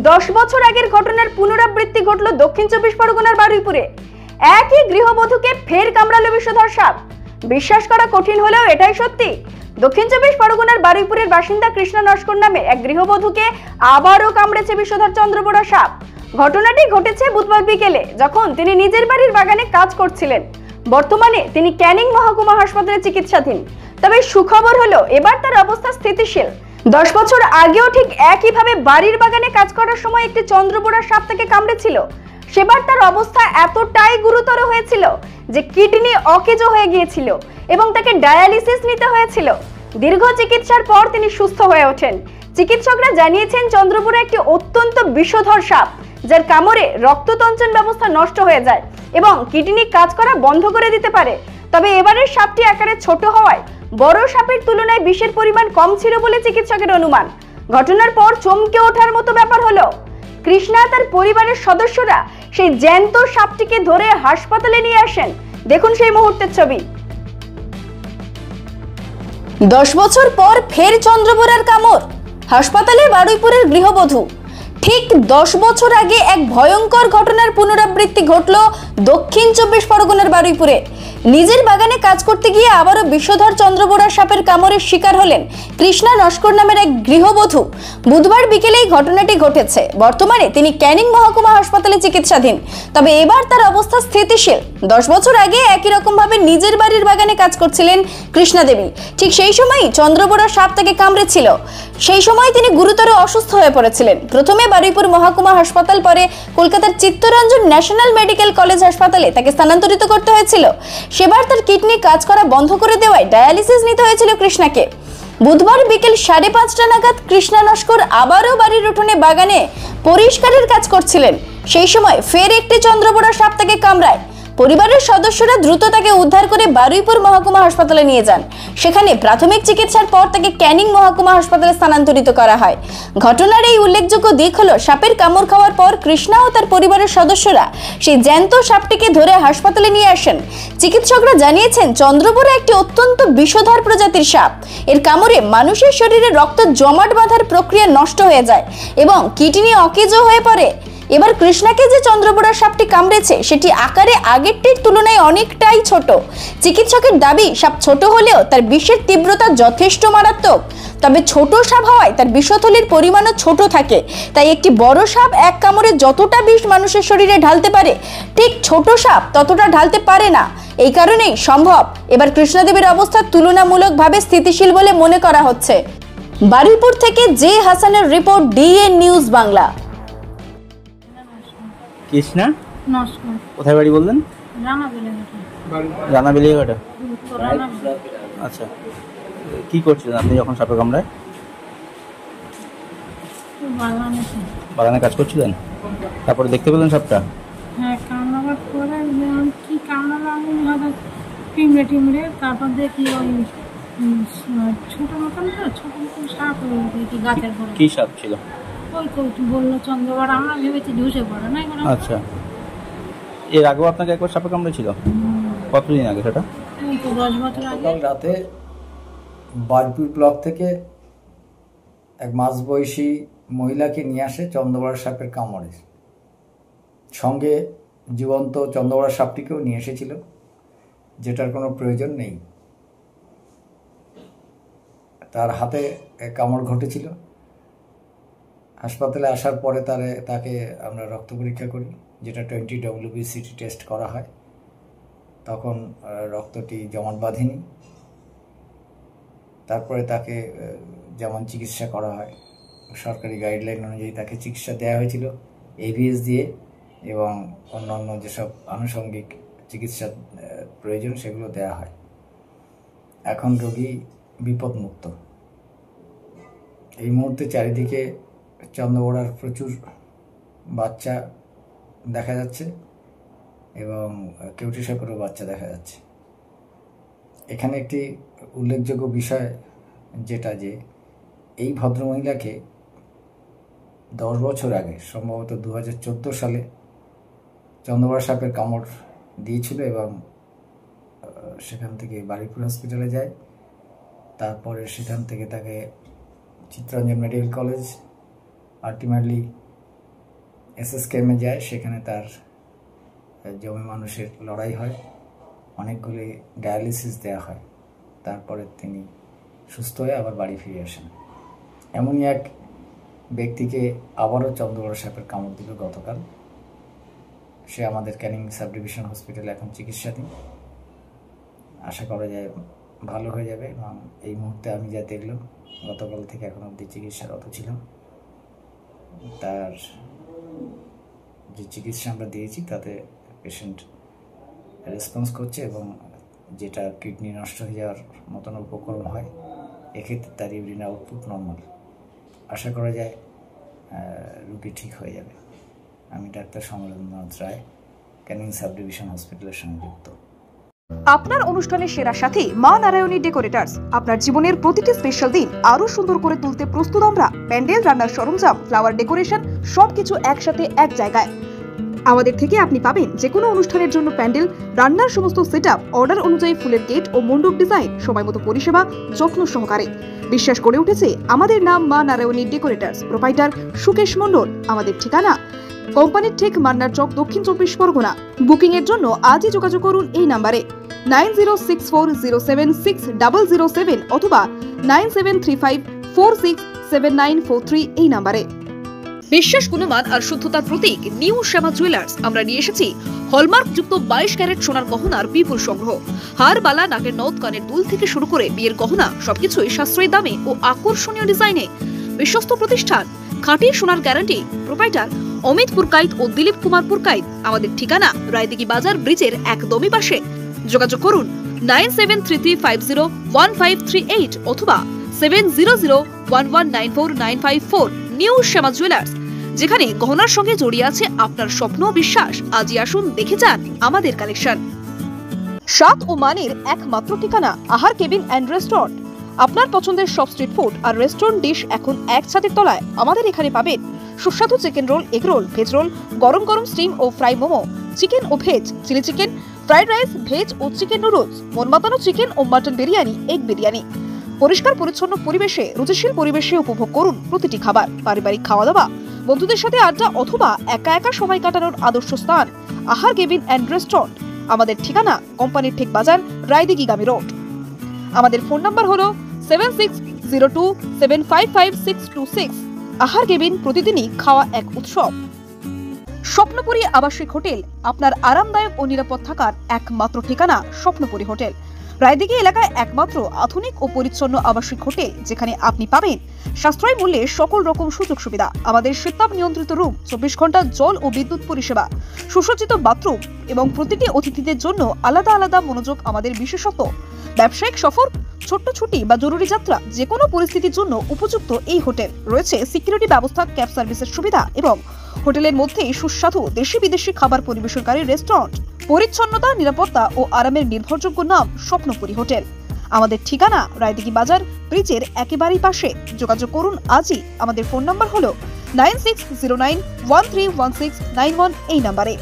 10 বছর আগের ঘটনার পুনরাবৃত্তি ঘটল দক্ষিণ 24 পরগনার বারুইপুরে। একই গৃহবধূকে ফের কামড়ালো বিষধর সাপ। বিশ্বাস করা কঠিন হলেও এটাই সত্যি। দক্ষিণ 24 পরগনার বারুইপুরের বাসিন্দা কৃষ্ণা নস্কর নামে এক গৃহবধূকে আবারও কামড়েছে বিষধর চন্দ্রবোড়া সাপ। ঘটনাটি ঘটেছে বুধবার বিকেলে, যখন তিনি নিজের বাড়ির বাগানে কাজ করছিলেন। বর্তমানে তিনি ক্যানিং মহকুমা হাসপাতালে চিকিৎসাধীন। তবে সুখবর হলো এবার তার অবস্থা স্থিতিশীল। 10 বছর আগেও ঠিক একইভাবে বাড়ির বাগানে কাজ করার সময় একটি চন্দ্রবোড়া সাপ তাকে কামড়েছিল। সেবার তার অবস্থা এতটাই গুরুতর হয়েছিল যে কিডনি অকেজো হয়ে গিয়েছিল এবং তাকে ডায়ালিসিস নিতে হয়েছিল। দীর্ঘ চিকিৎসার পর তিনি সুস্থ হয়ে ওঠেন। চিকিৎসকরা জানিয়েছেন চন্দ্রবোড়া একটি অত্যন্ত বিষধর সাপ, যার কামড়ে রক্ততঞ্চন ব্যবস্থা নষ্ট হয়ে যায় এবং কিডনি কাজ করা বন্ধ করে দিতে পারে। তবে এবারের সাপটি আকারে ছোট হওয়ায় বড় সাপের তুলনায় বিষের পরিমাণ কম ছিল বলে চিকিৎসকের অনুমান। ঘটনার পর চমকে ওঠার মতো ব্যাপার হলো, কৃষ্ণা তার পরিবারের সদস্যরা সেই জ্যান্ত সাপটিকে ধরে হাসপাতালে নিয়ে আসেন। দেখুন সেই মুহূর্তের ছবি। 10 বছর পর ফের চন্দ্রবোড়ার কামড়, হাসপাতালে বারুইপুরের গৃহবধূ। ঠিক 10 বছর আগে এক ভয়ঙ্কর ঘটনার পুনরাবৃত্তি ঘটল দক্ষিণ 24 পরগনার বারুইপুরে। নিজের বাগানে কাজ করতে গিয়ে আবারও বিষধর চন্দ্রবোড়া সাপের কামড়ের শিকার হলেন কৃষ্ণা নস্কর নামের এক গৃহবধূ। বুধবার বিকেলেই ঘটনাটি ঘটেছে। বর্তমানে তিনি ক্যানিং মহকুমা হাসপাতালে চিকিৎসাধীন। তবে এবার তার অবস্থা স্থিতিশীল। 10 বছর আগে একই রকম ভাবে নিজের বাড়ির বাগানে কাজ করছিলেন কৃষ্ণা দেবী। ঠিক সেই সময়ই চন্দ্রবোড়া সাপ তাকে কামড়েছিল। সেই সময় তিনি গুরুতর অসুস্থ হয়ে পড়েছিলেন। প্রথমে বারুইপুর মহকুমা হাসপাতাল, পরে কলকাতার চিত্তরঞ্জন ন্যাশনাল মেডিকেল কলেজ হাসপাতালে তাকে স্থানান্তরিত করতে হয়েছিল। সেবার তার কিডনি কাজ করা বন্ধ করে দেওয়ায় ডায়ালিসিস নিতে হয়েছিল কৃষ্ণাকে। বুধবার বিকেল 5:30 নাগাদ কৃষ্ণা নস্কর আবারও বাড়ির উঠোনে বাগানে পরিষ্কারের কাজ করছিলেন। সেই সময় ফের একটি চন্দ্রবোড়া সাপ তাকে কামড়ায়। পরিবারের সদস্যরা দ্রুত তাকে উদ্ধার করে বারুইপুর মহকুমা হাসপাতালে নিয়ে যান। সেখানে প্রাথমিক চিকিৎসার পর তাকে ক্যানিং মহকুমা হাসপাতালে স্থানান্তরিত করা হয়। ঘটনার এই উল্লেখযোগ্য দিক হলো, সাপের কামড় খাওয়ার পর কৃষ্ণা ও তার পরিবারের সদস্যরা সেই জ্যান্ত সাপটিকে ধরে হাসপাতালে নিয়ে আসেন। চিকিৎসকরা জানিয়েছেন চন্দ্রবোড়া একটি অত্যন্ত বিষধর প্রজাতির সাপ। এর কামড়ে মানুষের শরীরে রক্ত জমাট বাঁধার প্রক্রিয়া নষ্ট হয়ে যায় এবং কিডনি অকেজো হয়ে পড়ে। এবার কৃষ্ণাকে যে চন্দ্রবোড়া সাপটি কামড়েছে সেটি আকারে আগেরটির তুলনায় অনেকটাই ছোট। চিকিৎসকের দাবি, সাপ ছোট হলেও তার বিষের তীব্রতা যথেষ্ট মারাত্মক। তবে ছোট সাপ হওয়ায় তার বিষথলির পরিমাণও ছোট থাকে। তাই একটি বড় সাপ এক কামড়ে যতটা বিষ মানুষের শরীরে ঢালতে পারে, ঠিক ছোট সাপ ততটা ঢালতে পারে না। এই কারণেই সম্ভব এবার কৃষ্ণা দেবীর অবস্থা তুলনামূলকভাবে স্থিতিশীল বলে মনে করা হচ্ছে। বারুইপুর থেকে জে হাসানের report, DN news Bangla. Krishna Naskar কোথায় বাড়ি বললেন? রানা বেলিয়াঘাটা। আচ্ছা, কি করছিলেন আপনি যখন সাপে কামড়ায়? বাগানে কাজ করছিলেন, তারপরে দেখতে পেলেন সাপটা? হ্যাঁ, কামড়াবার পরে কি কামড়ালো আমি হঠাৎ টিমড়ে টিমড়ে, তারপর দেখি ওই ছোট মতন সাপ দেখি গাছের পরে। কি সাপ ছিল? ওই বললো চন্দ্রবোড়া, আমরা ভেবেছি ঢুসে পড়ে না। আচ্ছা, এর আগেও আপনাকে একবার সাপে কামড়েছিল? কতদিন আগে সেটা? 10 বছর আগে। রাতে বারুইপুর ব্লক থেকে এক মাঝবয়সী মহিলাকে নিয়ে আসে চন্দ্রবোড়া সাপের কামড়ে। সঙ্গে জীবন্ত চন্দ্রবোড়া সাপটিকেও নিয়ে এসেছিল, যেটার কোনো প্রয়োজন নেই। তার হাতে কামড় ঘটেছিল। হাসপাতালে আসার পরে তাকে আমরা রক্ত পরীক্ষা করি, যেটা 20 WBCT টেস্ট করা হয়। তখন রক্তটি জমাট বাঁধেনি। তারপরে তাকে যেমন চিকিৎসা করা হয় সরকারি গাইডলাইন অনুযায়ী তাকে চিকিৎসা দেওয়া হয়েছিল AVS দিয়ে, এবং অন্যান্য যেসব আনুষঙ্গিক চিকিৎসা প্রয়োজন সেগুলো দেওয়া হয়। এখন রোগী বিপদমুক্ত। এই মুহূর্তে চারিদিকে চন্দ্রবোড়ার প্রচুর বাচ্চা দেখা যাচ্ছে এবং কেউটি সাপেরও বাচ্চা দেখা যাচ্ছে। এখানে একটি উল্লেখযোগ্য বিষয় যেটা, যে এই ভদ্রমহিলাকে 10 বছর আগে, সম্ভবত 2014 সালে চন্দ্রবোড়া সাপের কামড় দিয়েছিল এবং সেখান থেকে বারুইপুর হসপিটালে যায়। তারপরে সেখান থেকে তাকে চিত্তরঞ্জন মেডিকেল কলেজ, আলটিমেটলি SSKM-এ যায়, সেখানে তার জমি মানুষের লড়াই হয়, অনেকগুলি ডায়ালিসিস দেওয়া হয়, তারপরে তিনি সুস্থ হয়ে আবার বাড়ি ফিরে আসেন। এমনই এক ব্যক্তিকে আবারও চন্দ্রবড় সাপের কামড় দিল গতকাল। সে আমাদের ক্যানিং সাব ডিভিশন হসপিটালে এখন চিকিৎসাধীন। আশা করা যায় ভালো হয়ে যাবে, এবং এই মুহূর্তে আমি যা দেখলাম, গতকাল থেকে এখন অবধি চিকিৎসারত ছিল, তার যে চিকিৎসা আমরা দিয়েছি তাতে পেশেন্ট রেসপন্স করছে, এবং যেটা কিডনি নষ্ট হয়ে যাওয়ার মতন উপকরণ হয়, এক্ষেত্রে তার ইউরিন আউটপুট নর্মাল। আশা করা যায় রোগী ঠিক হয়ে যাবে। আমি ডাক্তার সমরেন্দ্রনাথ রায়, ক্যানিং সাব ডিভিশন হসপিটালের সঙ্গে যুক্ত। আপনার অনুষ্ঠানের সেরা সাথী মা নারায়ণী ডেকোরেটার্স। আপনার জীবনের প্রতিটি স্পেশাল দিন আরো সুন্দর করে তুলতে প্রস্তুত আমরা। প্যান্ডেল, রান্নার সরঞ্জাম, ফ্লাওয়ার ডেকোরেশন সবকিছু একসাথে এক জায়গায়। আমাদের থেকে আপনি পাবেন যে কোনো অনুষ্ঠানের জন্য প্যান্ডেল, রান্নার সমস্ত সেটআপ, অর্ডার অনুযায়ী ফুলের গেট ও মণ্ডপ ডিজাইন, সময়মতো পরিষেবা, যত্ন সহকারে। বিশ্বাস করে উঠেছে আমাদের নাম মা নারায়ণী ডেকোরেটার্স। প্রোপাইটার সুকেশ মণ্ডল। আমাদের ঠিকানা কোম্পানির ঠিক মান্নার চক, দক্ষিণ 24 পরগনা। বুকিং এর জন্য আজই যোগাযোগ করুন এই নম্বরে 9064076007 অথবা 9735467943 এই নম্বরে। বিশ্বাস, গুণমান আর শুদ্ধতার প্রতীক নিউ শ্যামা জুয়েলার্স। আমরা নিয়ে এসেছি হলমার্ক যুক্ত 22 ক্যারেট সোনার গহনার বিপুল সংগ্রহ। হার, বালা, নাকের নথ, কানের দুল থেকে শুরু করে বিয়ের গহনা সবকিছুই সাশ্রয়ী দামে ও আকর্ষণীয় ডিজাইনে। বিশ্বস্ত প্রতিষ্ঠান, খাঁটি সোনার গ্যারান্টি। প্রোপাইটার অমিত পুরকাইত ও দিলীপ কুমার পুরকাইত। আমাদের ঠিকানা রায়দিঘি বাজার ব্রিজের একদমই পাশে। যোগাযোগ করুন 9733501538 অথবা 7001194954। নিউ শ্যামা জুয়েলার্স, যেখানে গহনার সঙ্গে জড়িয়ে আছে আপনার স্বপ্ন ও বিশ্বাস। আজই আসুন, দেখে যান আমাদের কালেকশন। স্বাদ ও মানের একমাত্র ঠিকানা আহার কেবিন অ্যান্ড রেস্টুরেন্ট। আপনার পছন্দের সব স্ট্রিট ফুড আর রেস্টুরেন্ট ডিশ এখন এক ছাদের তলায়। আমাদের এখানে পাবেন সুস্বাদু chicken roll, egg roll, veg roll, গরম গরম স্টিম ও ফ্রাই মোমো, চিকেন ও veg, chilli chicken, fried rice, veg ও চিকেন নুডলস, মন মাতানো চিকেন ও মাটন বিরিয়ানি, এগ বিরিয়ানি। পরিষ্কার পরিচ্ছন্ন পরিবেশে, রুচিশীল পরিবেশে উপভোগ করুন প্রতিটি খাবার। পারিবারিক খাওয়া দাওয়া, বন্ধুদের সাথে আড্ডা অথবা একা একা সময় কাটানোর আদর্শ স্থান আহার কেবিন অ্যান্ড রেস্টুরেন্ট। আমাদের ঠিকানা কোম্পানির ঠিক বাজার, রায়দিঘি গামী রোড। আমাদের ফোন নাম্বার হলো 7602755626। আহার কেবিন, প্রতিদিনই খাওয়া এক উৎসব। স্বপ্নপুরী আবাসিক হোটেল, আপনার আরামদায়ক ও নিরাপদ থাকার একমাত্র ঠিকানা স্বপ্নপুরী হোটেল। রায়দিঘি এলাকায় একমাত্র আধুনিক ও পরিচ্ছন্ন আবাসিক হোটেল, যেখানে আপনি পাবেন সাশ্রয়ী মূল্যে সকল রকম সুযোগ সুবিধা। আমাদের শীতাপ নিয়ন্ত্রিত রুম, 24 ঘন্টা জল ও বিদ্যুৎ পরিষেবা, সুসজ্জিত বাথরুম এবং প্রতিটি অতিথিদের জন্য আলাদা আলাদা মনোযোগ আমাদের বিশেষত্ব। ব্যবসায়িক সফর, ছোট্ট ছুটি বা জরুরি যাত্রা, যে কোনো পরিস্থিতির জন্য উপযুক্ত এই হোটেল। রয়েছে সিকিউরিটি ব্যবস্থা, ক্যাব সার্ভিসের সুবিধা এবং হোটেলের মধ্যেই সুস্বাদু দেশি বিদেশি খাবার পরিবেশনকারী রেস্টুরেন্ট। পরিচ্ছন্নতা, নিরাপত্তা ও আরামের নির্ভরযোগ্য নাম স্বপ্নপুরী হোটেল। আমাদের ঠিকানা রায়দিঘি বাজার ব্রিজের একেবারেই পাশে। যোগাযোগ করুন আজই। আমাদের ফোন নাম্বার হলো 9609131691 এই নম্বরে।